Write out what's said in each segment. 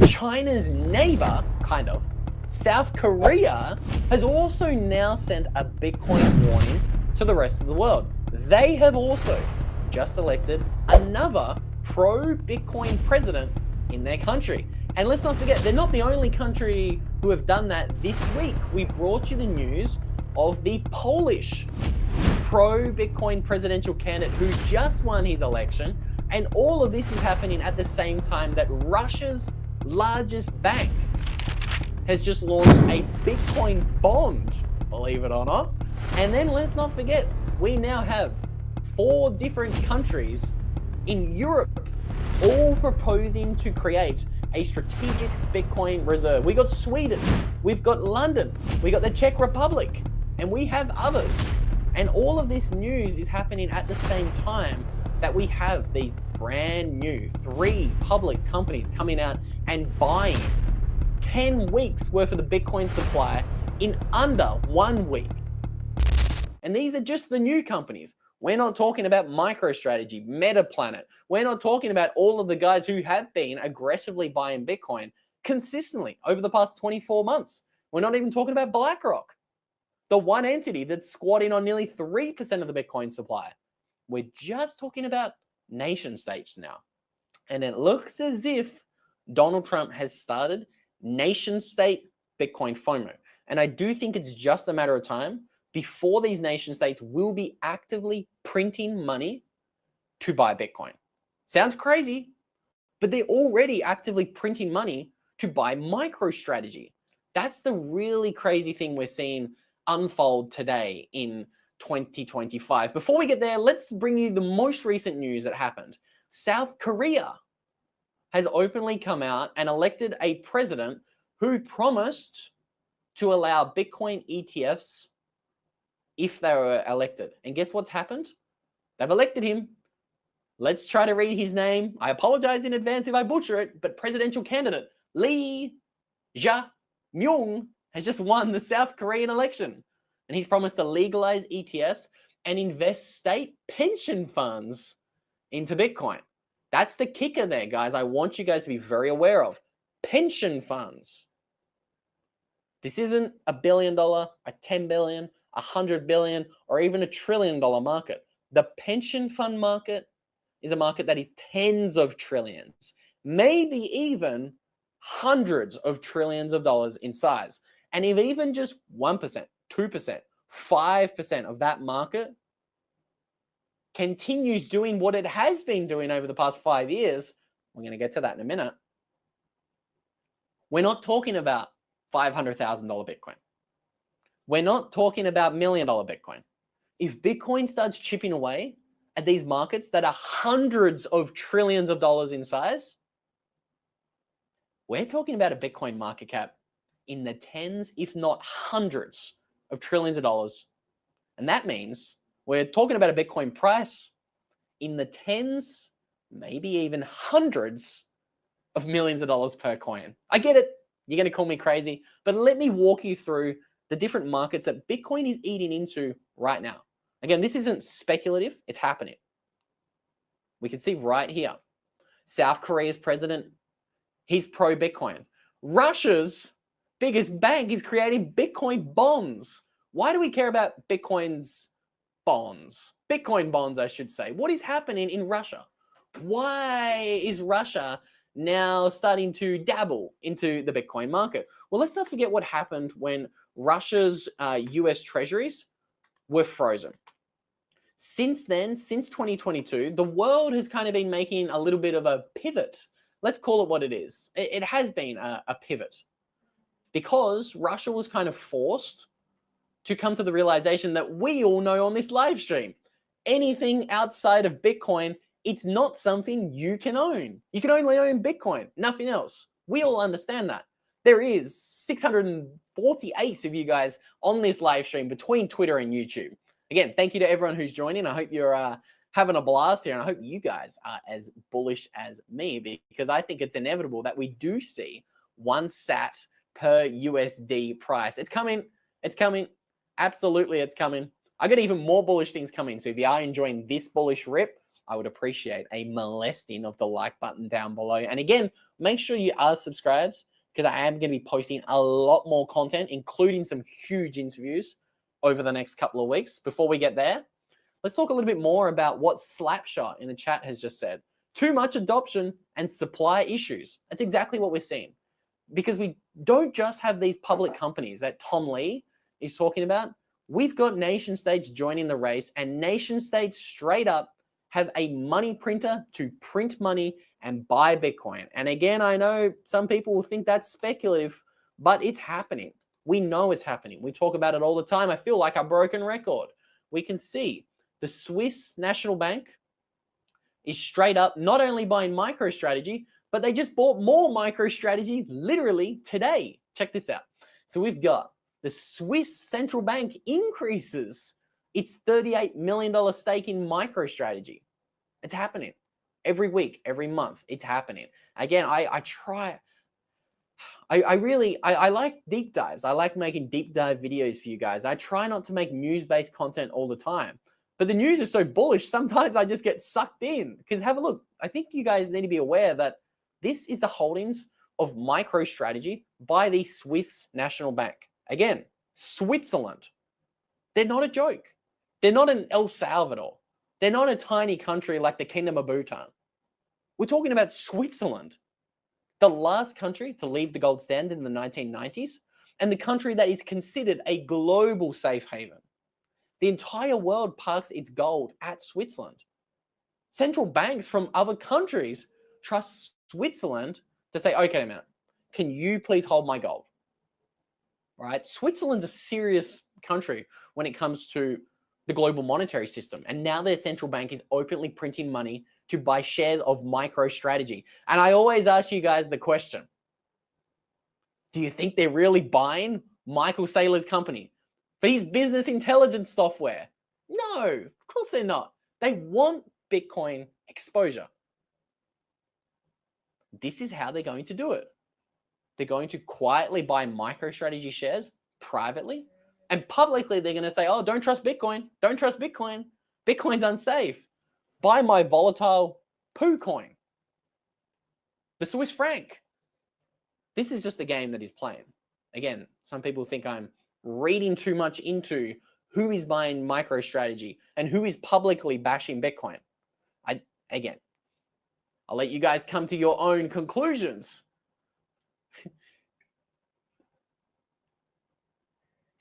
China's neighbor, kind of, South Korea, has also now sent a Bitcoin warning to the rest of the world. They have also just elected another pro-Bitcoin president in their country. And let's not forget, they're not the only country who have done that. This week, we brought you the news of the Polish pro-Bitcoin presidential candidate who just won his election. And all of this is happening at the same time that Russia's largest bank has just launched a Bitcoin bond, believe it or not. And then let's not forget, we now have 4 different countries in Europe all proposing to create a strategic Bitcoin reserve. We got Sweden, we've got London, we got the Czech Republic, and we have others. And all of this news is happening at the same time that we have these brand new 3 public companies coming out and buying 10 weeks worth of the Bitcoin supply in under 1 week. And these are just the new companies. We're not talking about MicroStrategy, MetaPlanet. We're not talking about all of the guys who have been aggressively buying Bitcoin consistently over the past 24 months. We're not even talking about BlackRock, the one entity that's squatting on nearly 3% of the Bitcoin supply. We're just talking about nation states now. And it looks as if Donald Trump has started nation state Bitcoin FOMO. And I do think it's just a matter of time before these nation states will be actively printing money to buy Bitcoin. Sounds crazy, but they're already actively printing money to buy MicroStrategy. That's the really crazy thing we're seeing unfold today in 2025. Before we get there, let's bring you the most recent news that happened. South Korea has openly come out and elected a president who promised to allow Bitcoin ETFs if they were elected. And guess what's happened? They've elected him. Let's try to read his name. I apologize in advance if I butcher it, but presidential candidate Lee Jae-myung has just won the South Korean election. And he's promised to legalize ETFs and invest state pension funds into Bitcoin. That's the kicker there, guys. I want you guys to be very aware of pension funds. This isn't $1 billion, a 10 billion, 100 billion, or even $1 trillion market. The pension fund market is a market that is tens of trillions, maybe even hundreds of trillions of dollars in size. And if even just 1%, 2%, 5% of that market continues doing what it has been doing over the past 5 years, we're going to get to that in a minute. We're not talking about $500,000 Bitcoin. We're not talking about $1 million Bitcoin. If Bitcoin starts chipping away at these markets that are hundreds of trillions of dollars in size, we're talking about a Bitcoin market cap in the tens, if not hundreds of trillions of dollars. And that means we're talking about a Bitcoin price in the tens, maybe even hundreds of millions of dollars per coin. I get it. You're going to call me crazy, but let me walk you through the different markets that Bitcoin is eating into right now. Again, this isn't speculative. It's happening. We can see right here. South Korea's president, he's pro-Bitcoin. Russia's biggest bank is creating Bitcoin bonds. Why do we care about Bitcoin's bonds? Bitcoin bonds, I should say. What is happening in Russia? Why is Russia now starting to dabble into the Bitcoin market? Well, let's not forget what happened when Russia's US treasuries were frozen. Since then, since 2022, the world has kind of been making a little bit of a pivot. Let's call it what it is. It has been a pivot because Russia was kind of forced to come to the realization that we all know on this live stream. Anything outside of Bitcoin, it's not something you can own. You can only own Bitcoin, nothing else. We all understand that. There is 648 of you guys on this live stream between Twitter and YouTube. Again, thank you to everyone who's joining. I hope you're having a blast here, and I hope you guys are as bullish as me, because I think it's inevitable that we do see 1 sat per USD price. It's coming. It's coming. Absolutely, it's coming. I got even more bullish things coming. So if you are enjoying this bullish rip, I would appreciate a molesting of the like button down below. And again, make sure you are subscribed because I am going to be posting a lot more content, including some huge interviews over the next couple of weeks. Before we get there, let's talk a little bit more about what Slapshot in the chat has just said. Too much adoption and supply issues. That's exactly what we're seeing. Because we don't just have these public companies that Tom Lee is talking about. We've got nation states joining the race, and nation states straight up have a money printer to print money and buy Bitcoin. And again, I know some people will think that's speculative, but it's happening. We know it's happening. We talk about it all the time. I feel like a broken record. We can see the Swiss National Bank is straight up not only buying MicroStrategy, but they just bought more MicroStrategy literally today. Check this out. So we've got the Swiss Central Bank increases its $38 million stake in MicroStrategy. It's happening every week, every month. It's happening. Again, I like deep dives. I like making deep dive videos for you guys. I try not to make news-based content all the time. But the news is so bullish, sometimes I just get sucked in. Because have a look. I think you guys need to be aware that this is the holdings of MicroStrategy by the Swiss National Bank. Again, Switzerland. They're not a joke. They're not an El Salvador. They're not a tiny country like the Kingdom of Bhutan. We're talking about Switzerland, the last country to leave the gold standard in the 1990s, and the country that is considered a global safe haven. The entire world parks its gold at Switzerland. Central banks from other countries trust Switzerland to say, okay, a minute, can you please hold my gold? Right? Switzerland's a serious country when it comes to the global monetary system. And now their central bank is openly printing money to buy shares of MicroStrategy. And I always ask you guys the question, do you think they're really buying Michael Saylor's company for his business intelligence software? No, of course they're not. They want Bitcoin exposure. This is how they're going to do it. They're going to quietly buy MicroStrategy shares privately, and publicly they're going to say, oh, don't trust Bitcoin. Don't trust Bitcoin. Bitcoin's unsafe. Buy my volatile poo coin, the Swiss franc. This is just the game that he's playing. Again, some people think I'm reading too much into who is buying MicroStrategy and who is publicly bashing Bitcoin. Again, I'll let you guys come to your own conclusions.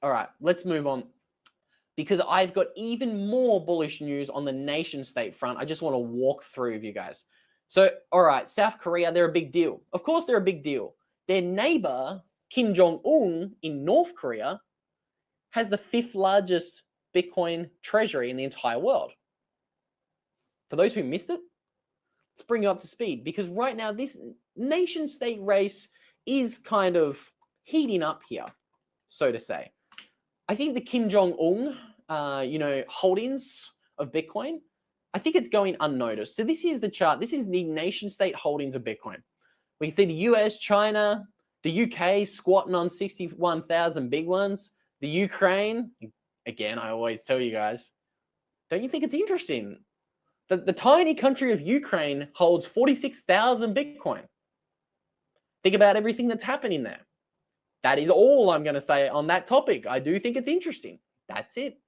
All right, let's move on, because I've got even more bullish news on the nation state front. I just want to walk through with you guys. So, all right, South Korea, they're a big deal. Of course, they're a big deal. Their neighbor, Kim Jong-un in North Korea, has the 5th largest Bitcoin treasury in the entire world. For those who missed it, let's bring you up to speed, because right now this nation state race is kind of heating up here, so to say. I think the Kim Jong-un, holdings of Bitcoin, I think it's going unnoticed. So this is the chart. This is the nation state holdings of Bitcoin. We can see the US, China, the UK squatting on 61,000 big ones. The Ukraine, again, I always tell you guys, don't you think it's interesting? The tiny country of Ukraine holds 46,000 Bitcoin. Think about everything that's happening there. That is all I'm going to say on that topic. I do think it's interesting. That's it.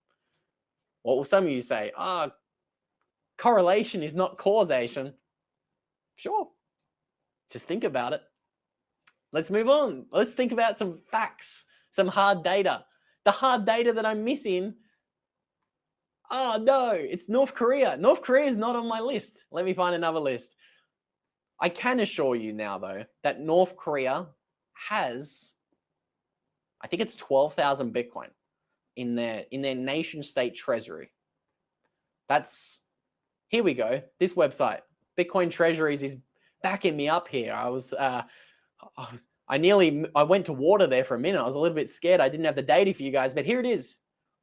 What will some of you say? Correlation is not causation. Sure. Just think about it. Let's move on. Let's think about some facts, some hard data. The hard data that I'm missing. Oh, no, it's North Korea. North Korea is not on my list. Let me find another list. I can assure you now, though, that North Korea has, I think it's 12,000 Bitcoin in their nation state treasury. Here we go. This website, Bitcoin Treasuries, is backing me up here. I went to water there for a minute. I was a little bit scared. I didn't have the data for you guys, but here it is.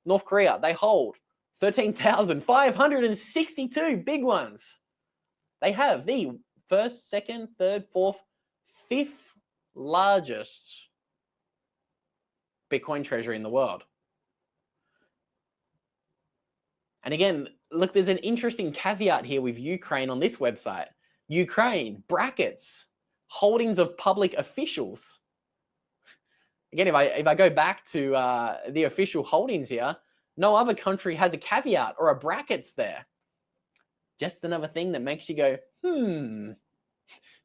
North Korea, they hold 13,562 big ones. They have the 1st, 2nd, 3rd, 4th, 5th largest Bitcoin treasury in the world. And again, look, there's an interesting caveat here with Ukraine on this website. Ukraine, brackets, holdings of public officials. Again, if I go back to the official holdings here, no other country has a caveat or a brackets there. Just another thing that makes you go, Do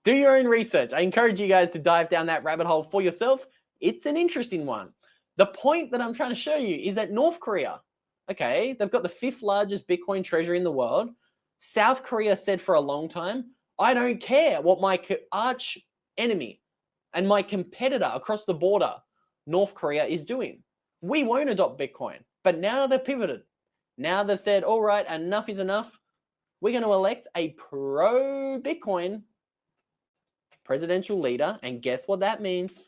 your own research. I encourage you guys to dive down that rabbit hole for yourself. It's an interesting one. The point that I'm trying to show you is that North Korea, okay, they've got the 5th largest Bitcoin treasury in the world. South Korea said for a long time, I don't care what my arch enemy and my competitor across the border, North Korea, is doing. We won't adopt Bitcoin. But now they've pivoted. Now they've said, all right, enough is enough. We're going to elect a pro-Bitcoin presidential leader. And guess what that means?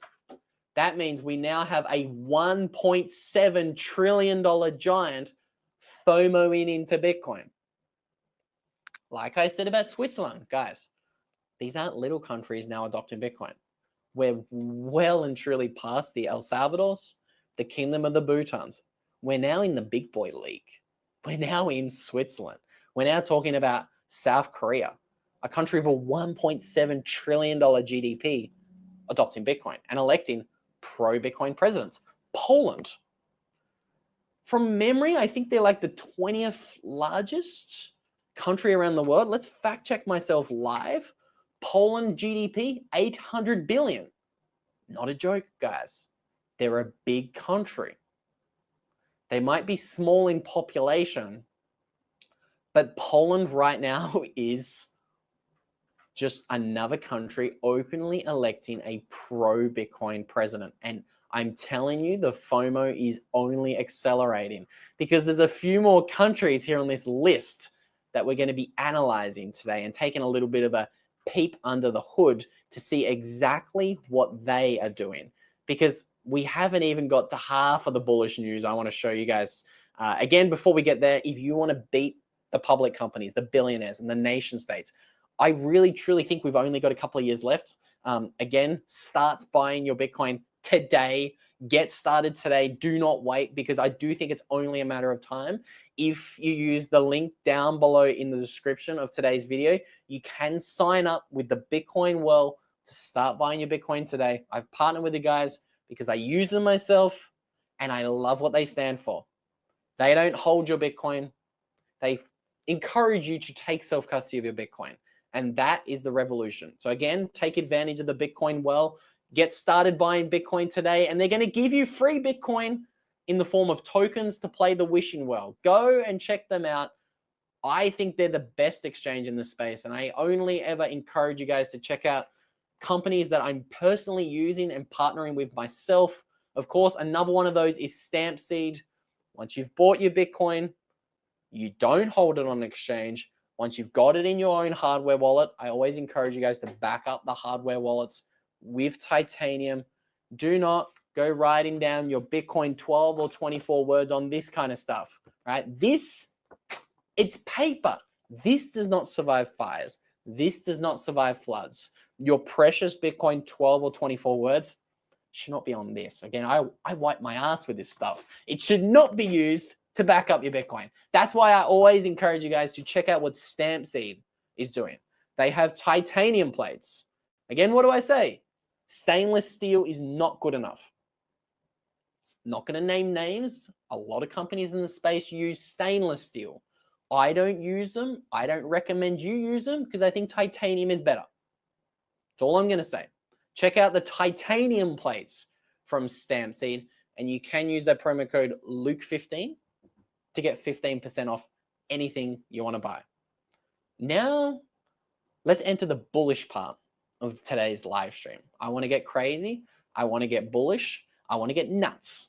That means we now have a $1.7 trillion giant FOMOing into Bitcoin. Like I said about Switzerland, guys, these aren't little countries now adopting Bitcoin. We're well and truly past the El Salvadors, the Kingdom of the Bhutans. We're now in the big boy league. We're now in Switzerland. We're now talking about South Korea, a country of a $1.7 trillion GDP adopting Bitcoin and electing pro-Bitcoin presidents. Poland, from memory, I think they're like the 20th largest country around the world. Let's fact check myself live. Poland GDP, 800 billion. Not a joke, guys. They're a big country. They might be small in population, but Poland right now is just another country openly electing a pro-Bitcoin president. And I'm telling you, the FOMO is only accelerating because there's a few more countries here on this list that we're going to be analyzing today and taking a little bit of a peep under the hood to see exactly what they are doing, because we haven't even got to half of the bullish news I want to show you guys. Again, before we get there, if you want to beat the public companies, the billionaires and the nation states, I really, truly think we've only got a couple of years left. Again, start buying your Bitcoin today. Get started today. Do not wait, because I do think it's only a matter of time. If you use the link down below in the description of today's video, you can sign up with the Bitcoin Well to start buying your Bitcoin today. I've partnered with the guys because I use them myself and I love what they stand for. They don't hold your Bitcoin. They encourage you to take self-custody of your Bitcoin. And that is the revolution. So again, take advantage of the Bitcoin Well. Get started buying Bitcoin today, and they're going to give you free Bitcoin in the form of tokens to play the wishing well. Go and check them out. I think they're the best exchange in the space, and I only ever encourage you guys to check out companies that I'm personally using and partnering with myself. Of course, another one of those is Stampseed. Once you've bought your Bitcoin, you don't hold it on an exchange. Once you've got it in your own hardware wallet, I always encourage you guys to back up the hardware wallets with titanium. Do not go writing down your Bitcoin 12 or 24 words on this kind of stuff, right? It's paper. This does not survive fires. This does not survive floods. Your precious Bitcoin 12 or 24 words should not be on this. Again, I wipe my ass with this stuff. It should not be used to back up your Bitcoin. That's why I always encourage you guys to check out what Stampseed is doing. They have titanium plates. Again, what do I say? Stainless steel is not good enough. Not going to name names. A lot of companies in the space use stainless steel. I don't use them. I don't recommend you use them because I think titanium is better. That's all I'm going to say. Check out the titanium plates from Stampseed, and you can use that promo code Luke15 to get 15% off anything you want to buy. Now, let's enter the bullish part of today's live stream. I want to get crazy. I want to get bullish. I want to get nuts.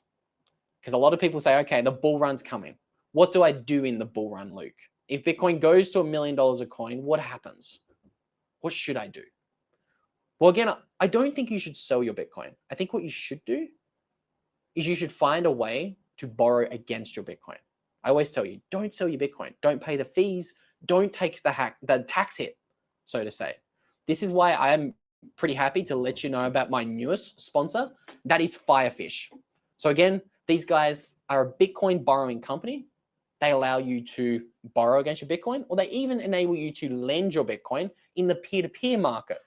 Because a lot of people say, okay, the bull run's coming. What do I do in the bull run, Luke? If Bitcoin goes to $1 million a coin, what happens? What should I do? Well, again, I don't think you should sell your Bitcoin. I think what you should do is you should find a way to borrow against your Bitcoin. I always tell you, don't sell your Bitcoin. Don't pay the fees. Don't take the tax hit, so to say. This is why I'm pretty happy to let you know about my newest sponsor. That is FIREFISH. So again, these guys are a Bitcoin borrowing company. They allow you to borrow against your Bitcoin, or they even enable you to lend your Bitcoin in the peer-to-peer market.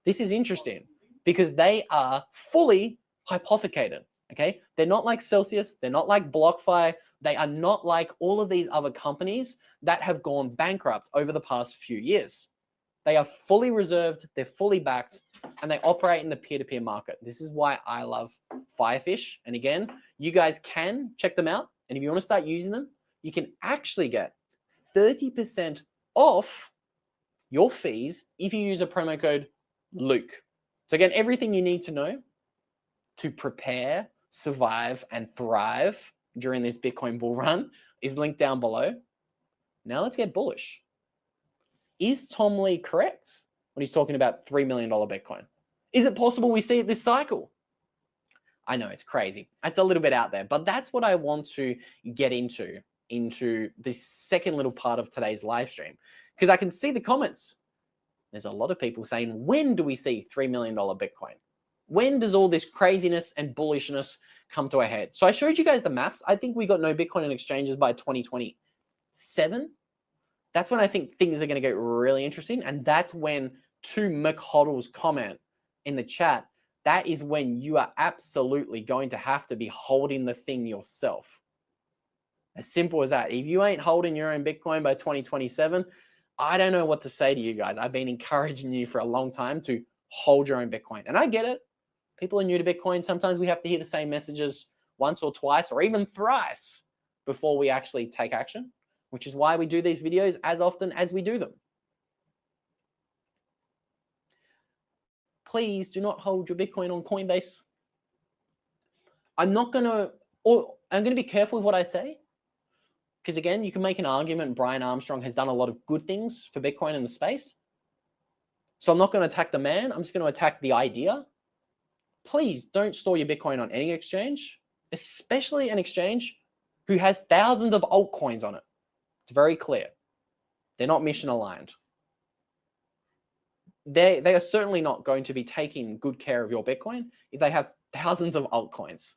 This is interesting because they are fully hypothecated, okay? They're not like Celsius, they're not like BlockFi, they are not like all of these other companies that have gone bankrupt over the past few years. They are fully reserved, they're fully backed, and they operate in the peer-to-peer market. This is why I love FIREFISH. And again, you guys can check them out. And if you want to start using them, you can actually get 30% off your fees if you use a promo code Luke. So again, everything you need to know to prepare, survive, and thrive during this Bitcoin bull run is linked down below. Now let's get bullish. Is Tom Lee correct when he's talking about $3 million Bitcoin? Is it possible we see it this cycle? I know it's crazy. It's a little bit out there, but that's what I want to get into this second little part of today's live stream, because I can see the comments. There's a lot of people saying, when do we see $3 million Bitcoin? When does all this craziness and bullishness come to a head? So I showed you guys the maths. I think we got no Bitcoin in exchanges by 2027. That's when I think things are going to get really interesting. And that's when, to McHoddle's comment in the chat, that is when you are absolutely going to have to be holding the thing yourself. As simple as that. If you ain't holding your own Bitcoin by 2027, I don't know what to say to you guys. I've been encouraging you for a long time to hold your own Bitcoin. And I get it. People are new to Bitcoin. Sometimes we have to hear the same messages once or twice or even thrice before we actually take action, which is why we do these videos as often as we do them. Please do not hold your Bitcoin on Coinbase. I'm going to be careful with what I say, because again, you can make an argument Brian Armstrong has done a lot of good things for Bitcoin in the space. So I'm not going to attack the man. I'm just going to attack the idea. Please don't store your Bitcoin on any exchange, especially an exchange who has thousands of altcoins on it. It's very clear. They're not mission aligned. They are certainly not going to be taking good care of your Bitcoin if they have thousands of altcoins.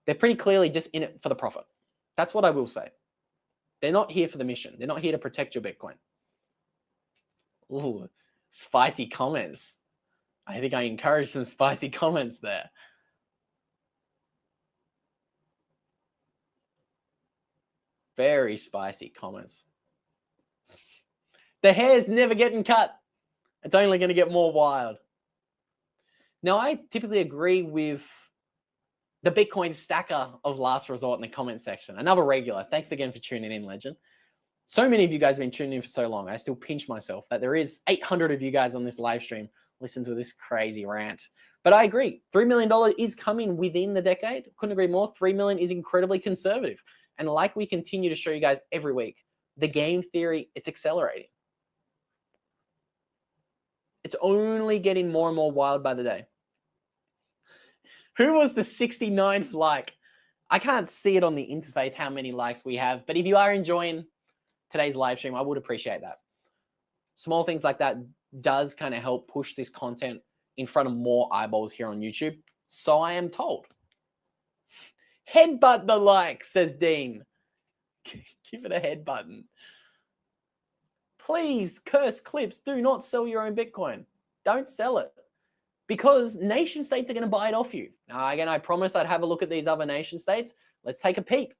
They're pretty clearly just in it for the profit. That's what I will say. They're not here for the mission. They're not here to protect your Bitcoin. Ooh, spicy comments. I think I encouraged some spicy comments there. Very spicy comments. The hair's never getting cut. It's only going to get more wild. Now, I typically agree with the Bitcoin stacker of last resort in the comment section. Another regular. Thanks again for tuning in, legend. So many of you guys have been tuning in for so long. I still pinch myself that there is 800 of you guys on this live stream listen to this crazy rant. But I agree. $3 million is coming within the decade. Couldn't agree more. $3 million is incredibly conservative. And like we continue to show you guys every week, the game theory, it's accelerating. It's only getting more and more wild by the day. Who was the 69th like? I can't see it on the interface how many likes we have, but if you are enjoying today's live stream, I would appreciate that. Small things like that does kind of help push this content in front of more eyeballs here on YouTube. So I am told. Headbutt the like, says Dean. Give it a head button. Please, curse clips, do not sell your own Bitcoin. Don't sell it. Because nation states are going to buy it off you. Now, again, I promised I'd have a look at these other nation states. Let's take a peep.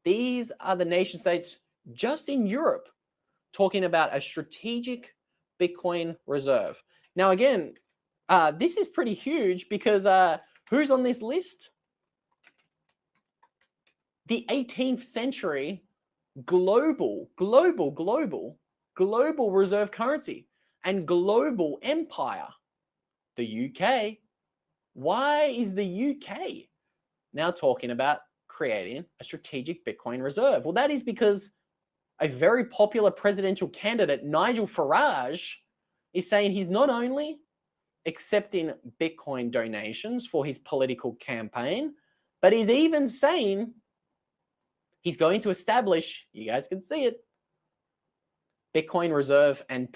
These are the nation states just in Europe talking about a strategic Bitcoin reserve. Now, again, this is pretty huge because who's on this list? The 18th century global reserve currency and global empire, the UK. Why is the UK now talking about creating a strategic Bitcoin reserve? Well, that is because a very popular presidential candidate, Nigel Farage, is saying he's not only accepting Bitcoin donations for his political campaign, but he's even saying he's going to establish, you guys can see it, Bitcoin reserve and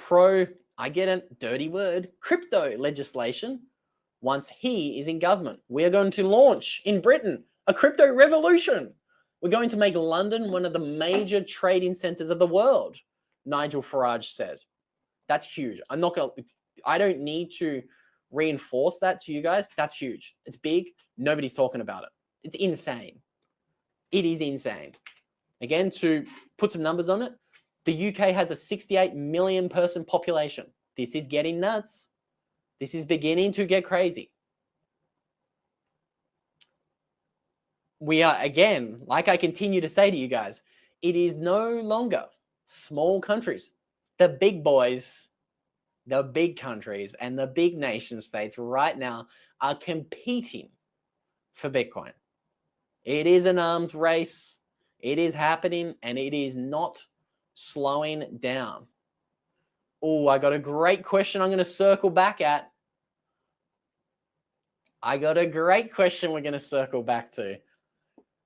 I get a dirty word, crypto legislation once he is in government. We are going to launch in Britain a crypto revolution. We're going to make London one of the major trading centers of the world, Nigel Farage said. That's huge. I don't need to reinforce that to you guys. That's huge. It's big. Nobody's talking about it. It's insane. It is insane. Again, to put some numbers on it, the UK has a 68 million person population. This is getting nuts. This is beginning to get crazy. We are, again, like I continue to say to you guys, it is no longer small countries. The big boys, the big countries, and the big nation states right now are competing for Bitcoin. It is an arms race. It is happening, and it is not slowing down. Oh, I got a great question I'm going to circle back at. I got a great question we're going to circle back to.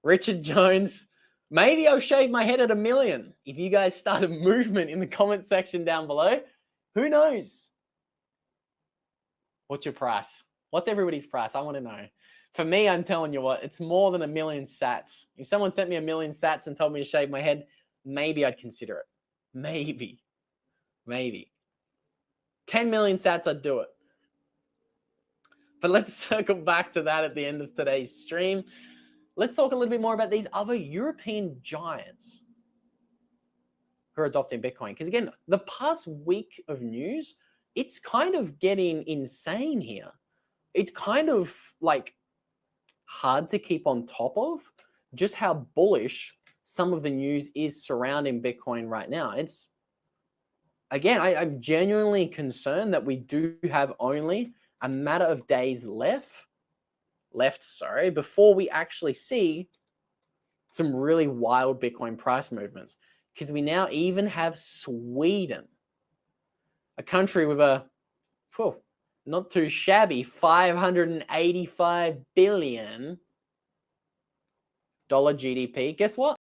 Richard Jones, maybe I'll shave my head at 1 million. If you guys start a movement in the comment section down below, who knows? What's your price? What's everybody's price? I want to know. For me, I'm telling you what, it's more than 1 million sats. If someone sent me 1 million sats and told me to shave my head, maybe I'd consider it. Maybe. 10 million sats, I'd do it. But let's circle back to that at the end of today's stream. Let's talk a little bit more about these other European giants who are adopting Bitcoin. Because again, the past week of news, it's kind of getting insane here. It's kind of like hard to keep on top of just how bullish some of the news is surrounding Bitcoin right now. It's, again, I'm genuinely concerned that we do have only a matter of days left, before we actually see some really wild Bitcoin price movements. Because we now even have Sweden, a country with a not too shabby $585 billion GDP. Guess what?